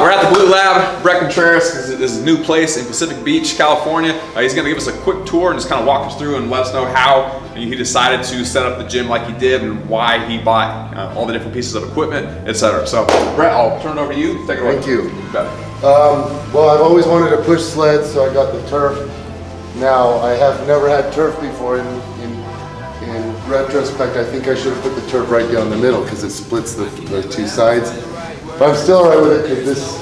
We're at the Glute Lab. Bret Contreras is a new place in Pacific Beach, California. He's going to give us a quick tour and just kind of walk us through and let us know how he decided to set up the gym like he did and why he bought all the different pieces of equipment, etc. So, Bret, I'll turn it over to you. Take it away. Thank you. Well, I've always wanted to push sleds, so I got the turf. Now, I have never had turf before. In retrospect, I think I should have put the turf right down the middle because it splits the two sides. But I'm still alright with it because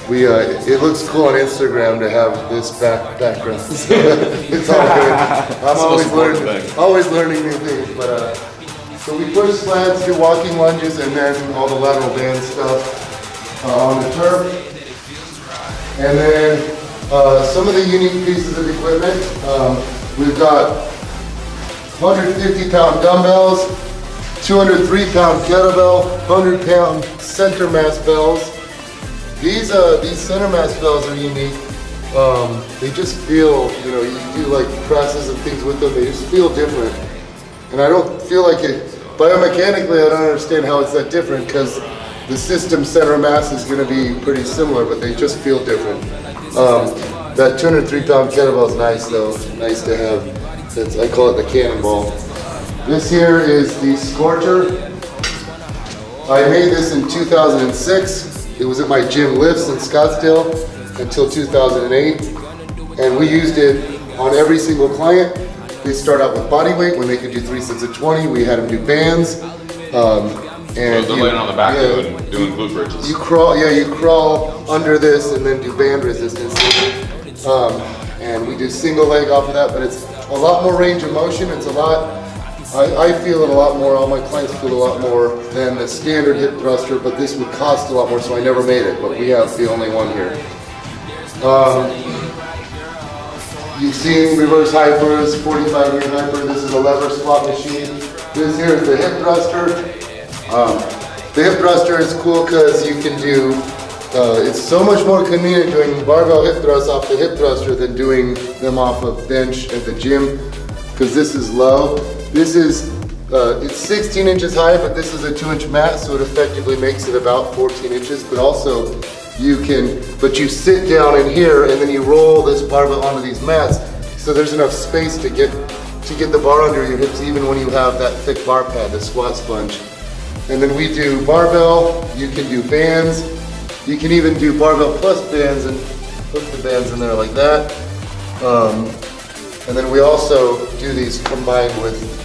it looks cool on Instagram to have this background. So it's all good. I'm always learning new things. But so we push sleds, do walking lunges, and then all the lateral band stuff on the turf. And then some of the unique pieces of equipment. We've got 150-pound dumbbells, 203-pound kettlebell, 100-pound center mass bells. These center mass bells are unique. They just feel, you do like presses and things with them, they just feel different. And I don't feel like it, biomechanically I don't understand how it's that different because the system center mass is going to be pretty similar, but they just feel different. That 203-pound kettlebell is nice though, nice to have. I call it the cannonball. This here is the Scorcher. I made this in 2006. It was at my gym lifts in Scottsdale until 2008. And we used it on every single client. They start out with body weight when they could do 3 sets of 20. We had them do bands. And so they're laying on the back doing glute bridges. You crawl under this and then do band resistance. And we do single leg off of that, but it's a lot more range of motion. It's a lot, I feel it a lot more, all my clients feel a lot more than the standard hip thruster, but this would cost a lot more, so I never made it, but we have the only one here. You've seen reverse hypers, 45-degree hyper. This is a lever squat machine. This here is the hip thruster. The hip thruster is cool because you can do, it's so much more convenient doing barbell hip thrusts off the hip thruster than doing them off a bench at the gym because this is low. This is, it's 16 inches high, but this is a 2-inch mat, so it effectively makes it about 14 inches, but also you sit down in here and then you roll this barbell onto these mats, so there's enough space to get the bar under your hips even when you have that thick bar pad, the squat sponge. And then we do barbell, you can do bands, you can even do barbell plus bands and put the bands in there like that. And then we also do these combined with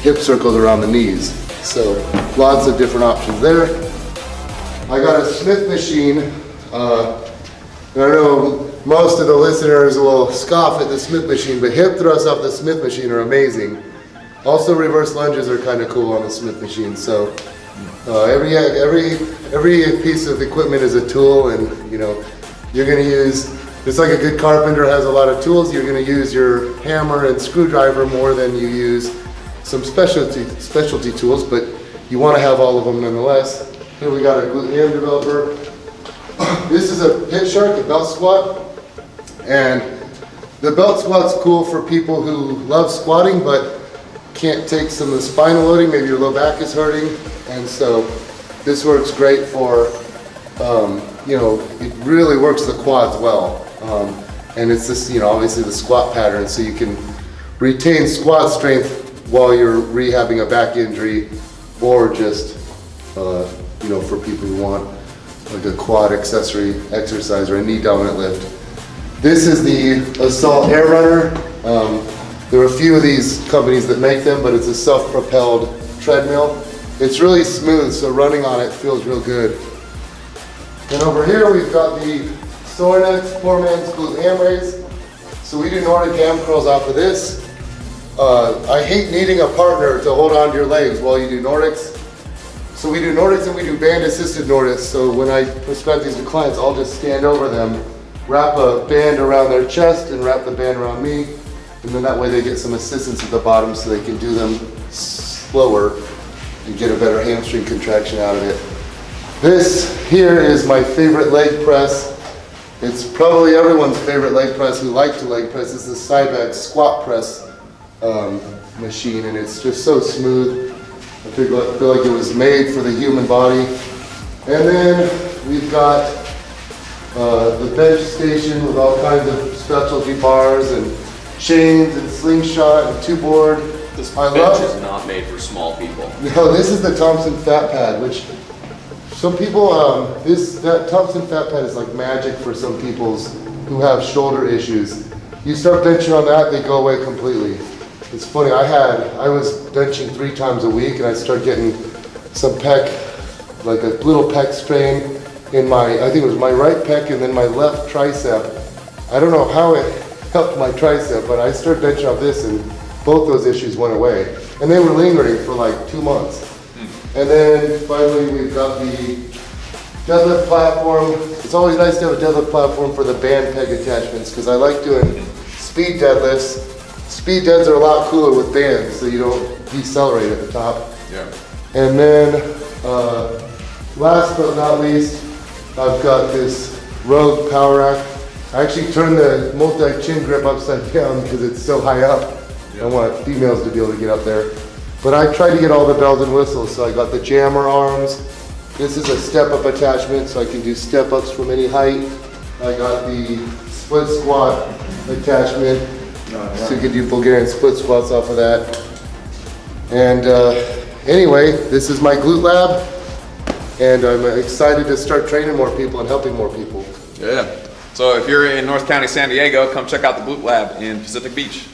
hip circles around the knees. So lots of different options there. I got a Smith machine. I know most of the listeners will scoff at the Smith machine, but hip thrusts off the Smith machine are amazing. Also reverse lunges are kind of cool on the Smith machine. So every piece of equipment is a tool, and you're going to use, just like a good carpenter has a lot of tools, you're going to use your hammer and screwdriver more than you use some specialty tools, but you want to have all of them nonetheless. Here we got a glute ham developer. This is a hip shark, a belt squat, and the belt squat's cool for people who love squatting but can't take some of the spinal loading, maybe your low back is hurting, and so this works great for, it really works the quads well. And it's this, obviously the squat pattern, so you can retain squat strength while you're rehabbing a back injury, or just, for people who want like a quad accessory exercise or a knee dominant lift. This is the Assault Air Runner. There are a few of these companies that make them, but it's a self-propelled treadmill. It's really smooth, so running on it feels real good. And over here we've got the Sornex Poor-Man's Glute Ham Raise. So we do Nordic ham curls off of this. I hate needing a partner to hold on to your legs while you do Nordics. So we do Nordics and we do band assisted Nordics. So when I prescribe these to clients, I'll just stand over them, wrap a band around their chest and wrap the band around me. And then that way they get some assistance at the bottom so they can do them slower and get a better hamstring contraction out of it. This here is my favorite leg press. It's probably everyone's favorite leg press who like to leg press. It's the Cybex squat press machine, and it's just so smooth. I feel like it was made for the human body. And then we've got the bench station with all kinds of specialty bars and chains and slingshot and 2-board. This I bench love is not made for small people. No, this is the Thompson Fat Pad, which some people, that Thompson Fat Pad is like magic for some people's who have shoulder issues. You start benching on that, they go away completely. It's funny, I was benching 3 times a week and I started getting some pec, like a little pec strain in my, I think it was my right pec and then my left tricep. I don't know how it helped my tricep, but I started benching off this and both those issues went away. And they were lingering for like 2 months. And then finally we've got the deadlift platform. It's always nice to have a deadlift platform for the band peg attachments because I like doing speed deadlifts. Speed deads are a lot cooler with bands so you don't decelerate at the top. Yeah. And then last but not least, I've got this Rogue Power Rack. I actually turned the multi-chin grip upside down because it's so high up. I want females to be able to get up there. But I tried to get all the bells and whistles, so I got the jammer arms. This is a step-up attachment, so I can do step-ups from any height. I got the split squat attachment, so you can do Bulgarian split squats off of that. And anyway, this is my Glute Lab, and I'm excited to start training more people and helping more people. Yeah. So if you're in North County, San Diego, come check out the Glute Lab in Pacific Beach.